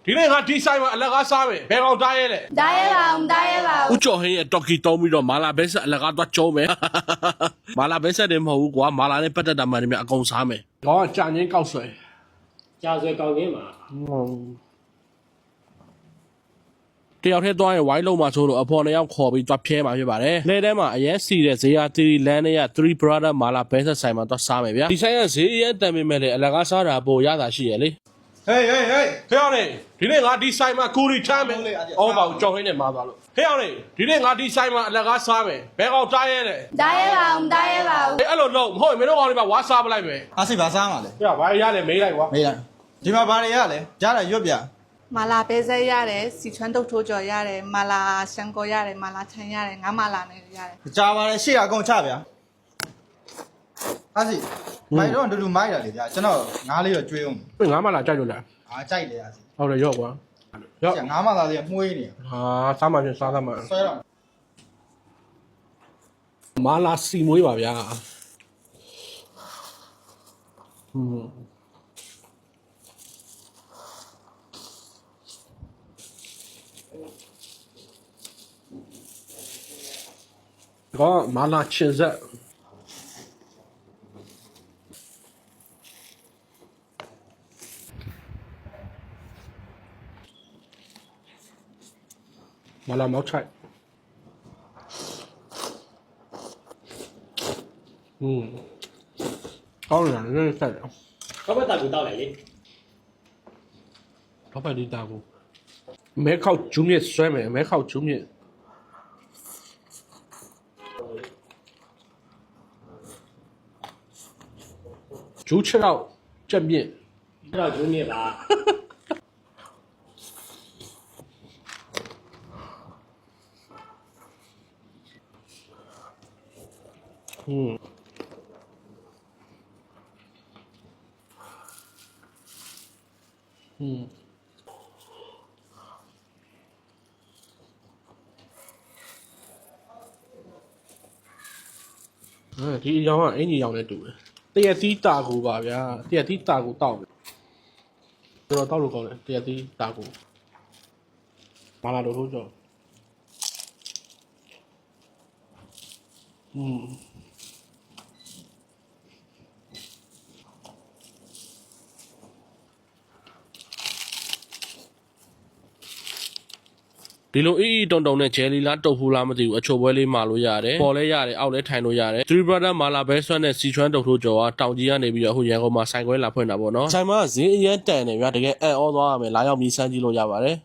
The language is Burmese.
ဒီနေ့ငါဒီဆိုင်မှာအလကားစားမယ်ဘယ်ကောင်တားရဲလဲ တားရဲပါဦးတားရဲပါဦး ဦးကျော်ဟင်းရဲ့တော်ကီတောင်းပြီးတော့မာလာဘဲဆက်အလကားသွားကျုံးမယ်မာလာဘဲဆက်တယ်မဟုတ်ဘူးကွာမာလာနဲ့ပတ်သက်တာမှန်တယ်မြအကုန်စားမယ် ကောင်ကကြာငင်းကောက်ဆွဲ ကြာဆွဲကောင်းခြင်းမှာ တယောက်တည်းသွားရင်ဝိုင်းလုံးမှာဆိုတော့အဖော်နှစ်ယောက်ခေါ်ပြီးသွားဖြဲမှာဖြစ်ပါတယ်လဲထဲမှာအရင်စီတဲ့ဇေယျ3လမ်းနဲ့ရ3 brother မာလာဘဲဆက်ဆိုင်မှာသွားစားမယ်ဗျာဒီဆိုင်ကဈေးအရင်တန်ပေမဲ့လေအလကားစားတာပိုရတာရှိရလေ ဟေးခေအောင်နေဒီနေ့ငါဒီဆိုင်မှာကူရီထမ်းမယ်အော်ပါကြော်ဟင်းနဲ့မာသွားလို့ခေအောင်နေဒီနေ့ငါဒီဆိုင်မှာအလကားစားမယ်ဘယ်ကောင်တားရဲလဲ တားရဲပါဦးတားရဲပါဦး အဲ့လိုလုံးမဟုတ်ရင်မင်းတို့ကောင်တွေမှာဝါစားပလိုက်မယ် အားစိတ်ပါစားမှာလေ ပြဘာရလဲမေးလိုက်ကွာ မေးလိုက်ဒီမှာဘာတွေရလဲကြားတာရွတ်ပြ 麻辣白菜ရတယ်四川豆土椒ရတယ်麻辣香锅ရတယ်麻辣青ရတယ်ငါး麻辣နဲ့ရတယ် ကြားပါလေရှေ့ကအကုန်ချဗျာအားစိမိုက်တော့အတူတူမိုက်တာလေဗျာကျွန်တော်ငါးလေးတော့ကျွေးအောင် ပြင်ငါမှလာကြိုက်လို့လား အားကြိုက်လေအားစိ ဟုတ်တယ်ရော့ကွာရော့ ငါးမသားလေးမှုေးနေ ဟာစားမှချင်းစားသမှ ဆွဲတော့ မာလာစီမွေးပါဗျာကောမာလာချင်ဆက်麻辣毛菜，高粱真是晒的， ကောက်ပတ်တာကူတောက်လိုက်လေ 老板你打过，没靠煮面摔没，没靠煮面，煮吃到正面， အဲ့တော့ဂျူးမြစ်ပါ ဒီအရောင်ကအင်ကြီးရောင်နဲ့တူတယ်တရက်သီးတာကူပါဗျာတရက်သီးတာကူတောက်တယ်တော်တော်တောက်လို့ကောင်းတယ်တရက်သီးတာကူမာလာတို့ထိုးကြောဒီလိုအေးအေးတုံတုံနဲ့ဂျယ်လီလားတုတ်ဖူးလားမသိဘူးအချိုပွဲလေးမာလို့ရတယ်ပေါ်လဲရတယ်အောက်လဲထိုင်လို့ရတယ်3 brother မာလာဘဲဆွမ်းနဲ့စီချွမ်းတုတ်ထိုးကြော်ကတောင်ကြီးကနေပြီးတော့ဟိုရန်ကုန်မှာဆိုင်ခွဲလာဖွင့်တာပေါ့နော်ဆိုင်မှာဈေးအရင်တန်နေဗျာတကယ်အံ့ဩသွားရမယ်လာရောက်မြည်ဆန်းကြည့်လို့ရပါတယ်